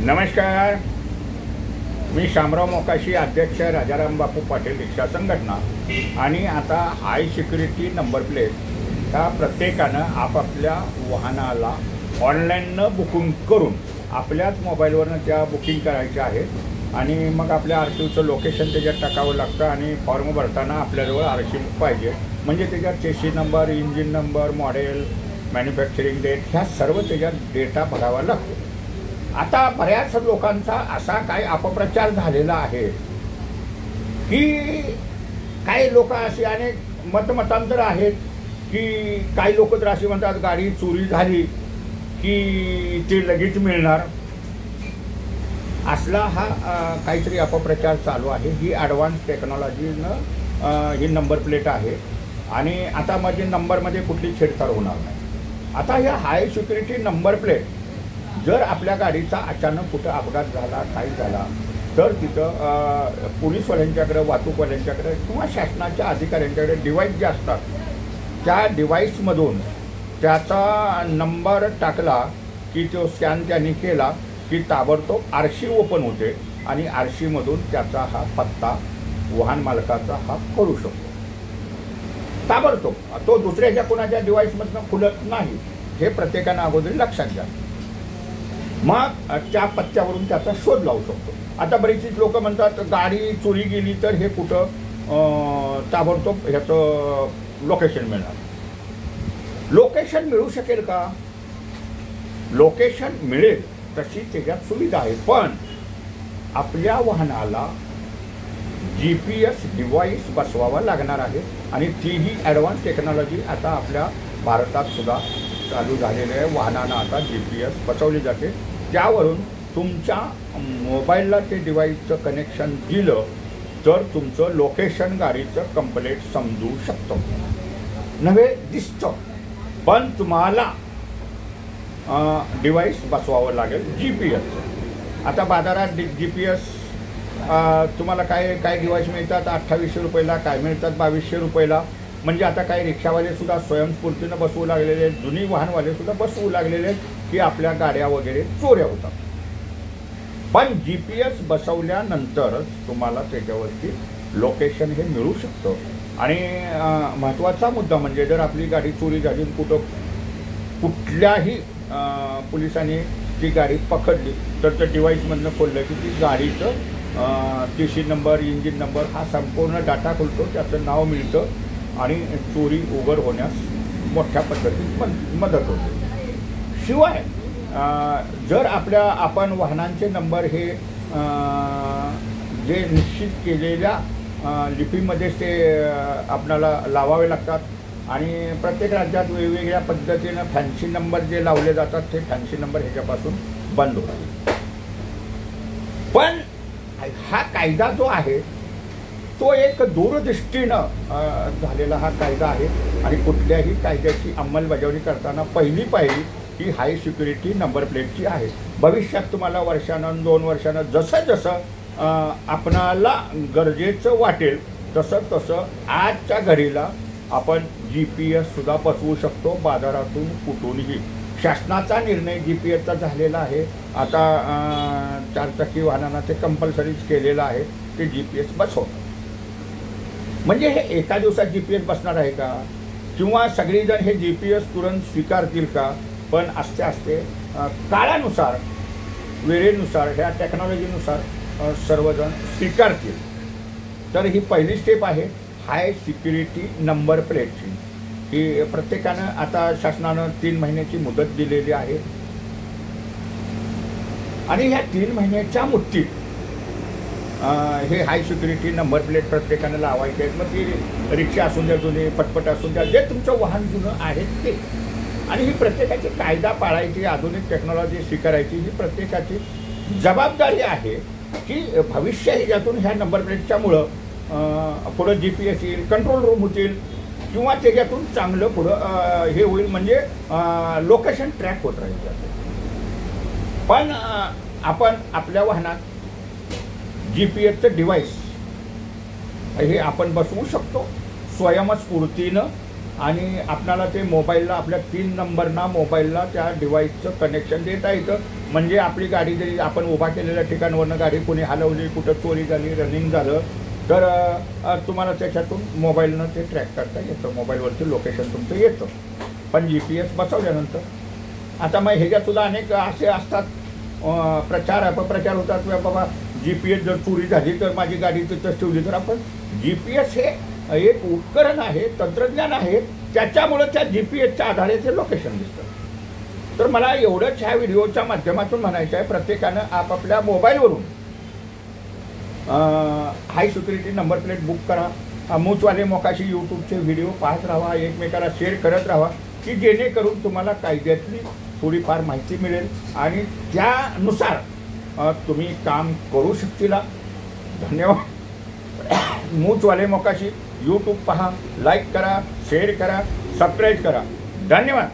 नमस्कार, मी शामराव मोकाशी, अध्यक्ष राजाराम बापू पाटील रिक्षा संघटना। आणि आता हाय सिक्युरिटी नंबर प्लेट ह्या प्रत्येकानं आपापल्या वाहनाला ऑनलाईननं बुकिंग करून आपल्याच मोबाईलवरनं त्या बुकिंग करायच्या आहेत आणि मग आपल्या आरटीओचं लोकेशन त्याच्यात टाकावं लागतं आणि फॉर्म भरताना आपल्याजवळ आरशी पाहिजे, म्हणजे त्याच्यात chassis number, engine number, model, manufacturing date ह्या सर्व त्याच्यात डेटा भरावा लागतो। आता बऱ्याच लोकांचा असा काय अपप्रचार झालेला आहे की काही लोक असे अनेक मतमतांतर आहेत की काही लोक तर असे म्हणतात गाडी चोरी झाली की ते लगेच मिळणार, असला हा काहीतरी अपप्रचार चालू आहे। ही ॲडव्हान्स टेक्नॉलॉजीनं ही नंबर प्लेट आहे आणि आता माझे नंबरमध्ये कुठली छेडछाड होणार नाही। आता ह्या हाय सिक्युरिटी नंबर प्लेट जर आपल्या गाडीचा अचानक कुठं अपघात झाला, काही झाला, तर तिथं पोलीसवाल्यांच्याकडे, वाहतूकवाल्यांच्याकडे किंवा शासनाच्या अधिकाऱ्यांच्याकडे डिव्हाइस जे असतात, त्या डिव्हाइसमधून त्याचा नंबर टाकला की तो स्कॅन त्यांनी केला की ताबडतोब आरशी ओपन होते आणि आरशीमधून त्याचा हा पत्ता वाहन मालकाचा हा कळू शकतो ताबडतोब। तो दुसऱ्याच्या कोणाच्या डिव्हाइसमधनं खुलत नाही, हे प्रत्येकानं अगोदर लक्षात घ्या। मग त्या पत्त्यावरून त्याचा शोध लावू शकतो। आता बरीचशीच लोक म्हणतात गाडी चोरी गेली तर हे कुठं ताबडतोब ह्याचं लोकेशन मिळणार। लोकेशन मिळू शकेल का? लोकेशन मिळेल तशी त्याच्यात सुविधा आहे, पण आपल्या वाहनाला GPS डिव्हाइस बसवावा लागणार आहे आणि तीही ॲडव्हान्स टेक्नॉलॉजी आता आपल्या भारतात सुद्धा चालू झालेलं आहे। वाहनांना आता GPS बसवली जाते, त्यावरून तुमच्या मोबाईलला ते डिव्हाइसचं कनेक्शन दिलं तर तुमचं लोकेशन गाडीचं कंप्लीट समजू शकतं, नव्हे दिसतं, पण तुम्हाला डिव्हाइस बसवावं लागेल GPS। आता बाजारात GPS तुम्हाला काय डिव्हाइस मिळतात 2800 रुपयाला, काय मिळतात 2200 रुपयाला, म्हणजे आता काही रिक्षावाले सुद्धा स्वयंस्फूर्तीनं बसवू लागलेले आहेत, जुनी वाहनवाले सुद्धा बसवू लागलेले आहेत की आपल्या गाड्या वगैरे चोऱ्या होतात। पण GPS बसवल्यानंतरच तुम्हाला त्याच्यावरती लोकेशन हे मिळू शकतं। आणि महत्त्वाचा मुद्दा म्हणजे जर आपली गाडी चोरी झाली, कुठल्याही पोलिसांनी ती गाडी पकडली तर त्या डिव्हाइसमधनं खोललं की ती गाडीचं चेसी नंबर, इंजिन नंबर हा संपूर्ण डाटा खुलतो, त्याचं नाव मिळतं आणि चोरी उघड होण्यास मोठ्या पद्धतीत मदत होते। शिवाय जर आपण वाहनांचे नंबर हे जे निश्चित केलेल्या लिपीमध्येच ते आपल्याला लावावे लागतात आणि प्रत्येक राज्यात वेगवेगळ्या पद्धतीनं फॅन्सी नंबर जे लावले जातात ते फॅन्सी नंबर ह्याच्यापासून बंद होतात। पण हा कायदा जो आहे तो एक दूरदृष्टीनं झालेला हा कायदा आहे आणि कुठल्याही कायद्याची अंमलबजावणी करताना पहिली पायरी ही हाय सिक्युरिटी नंबर प्लेटची आहे। भविष्यात तुम्हाला वर्षानं 2 वर्षानं जसं जसं आपणाला गरजेचं वाटेल तसं आजच्या घडीला आपण GPS सुद्धा बसवू शकतो बाजारातून कुठूनही। शासनाचा निर्णय GPSचा झालेला आहे, आता 4 चाकी वाहनांना ते कंपल्सरीच केलेलं आहे ते GPS बसवतं। म्हणजे हे एका दिवसात GPS बसणार आहे का किंवा सगळीजण हे GPS तुरंत स्वीकारतील का? पण आस्ते आस्ते काळानुसार, वेळेनुसार, ह्या टेक्नॉलॉजीनुसार सर्वजण स्वीकारतील। तर ही पहिली स्टेप आहे हाय सिक्युरिटी नंबर प्लेटची, की प्रत्येकानं आता शासनानं 3 महिन्याची मुदत दिलेली आहे आणि ह्या 3 महिन्याच्या मुदतीत हे हाय सिक्युरिटी नंबर प्लेट प्रत्येकानं लावायचे आहेत। मग ती रिक्षा असून द्या, जुने पटपट असून द्या, जे तुमचं वाहन जुनं आहे ते। आणि ही प्रत्येकाची कायदा पाळायची, आधुनिक टेक्नॉलॉजी स्वीकारायची ही प्रत्येकाची जबाबदारी आहे की भविष्य ह्याच्यातून ह्या नंबर प्लेटच्यामुळं पुढं GPS येईल, कंट्रोल रूम होतील किंवा त्याच्यातून चांगलं पुढं हे होईल, म्हणजे लोकेशन ट्रॅक होत राहील। पण आपण आपल्या वाहनात GPSचं डिव्हाइस हे आपण बसवू शकतो स्वयंस्फूर्तीनं आणि आपणाला ते मोबाईलला आपल्या 3 नंबरना मोबाईलला त्या डिव्हाइसचं कनेक्शन देता येतं. म्हणजे आपली गाडी जरी आपण उभा केलेल्या ठिकाणावरनं गाडी कोणी हलवली, कुठं चोरी झाली, रनिंग झालं तर तुम्हाला त्याच्यातून मोबाईलनं ते ट्रॅक करता येतं. मोबाईलवरती लोकेशन तुमचं येतं. पण GPS बसवल्यानंतर आता मग ह्याच्यातसुद्धा अनेक असे असतात प्रचार अपप्रचार होतात किंवा बाबा GPS जर चोरी झाली तर माझी गाडी तिथंच ठेवली. तर आपण GPS हे एक उपकरण आहे, तंत्रज्ञान आहे, त्याच्यामुळं त्या GPS आधारे ते लोकेशन दिसतं. तर मला एवढंच ह्या व्हिडिओच्या माध्यमातून म्हणायचं आहे, प्रत्येकानं आपापल्या मोबाईलवरून हाय सिक्युरिटी नंबर प्लेट बुक करा. मूचवाले मोकाशी यूट्यूबचे व्हिडिओ पाहत राहा, एकमेकाला शेअर करत राहा, की जेणेकरून तुम्हाला कायद्यातली थोडीफार माहिती मिळेल आणि त्यानुसार तुम्ही काम करू शकतील. धन्यवाद. मूचवाले मोकाशी यूट्यूब पहा, लाईक करा, शेअर करा, सबस्क्राईब करा. धन्यवाद.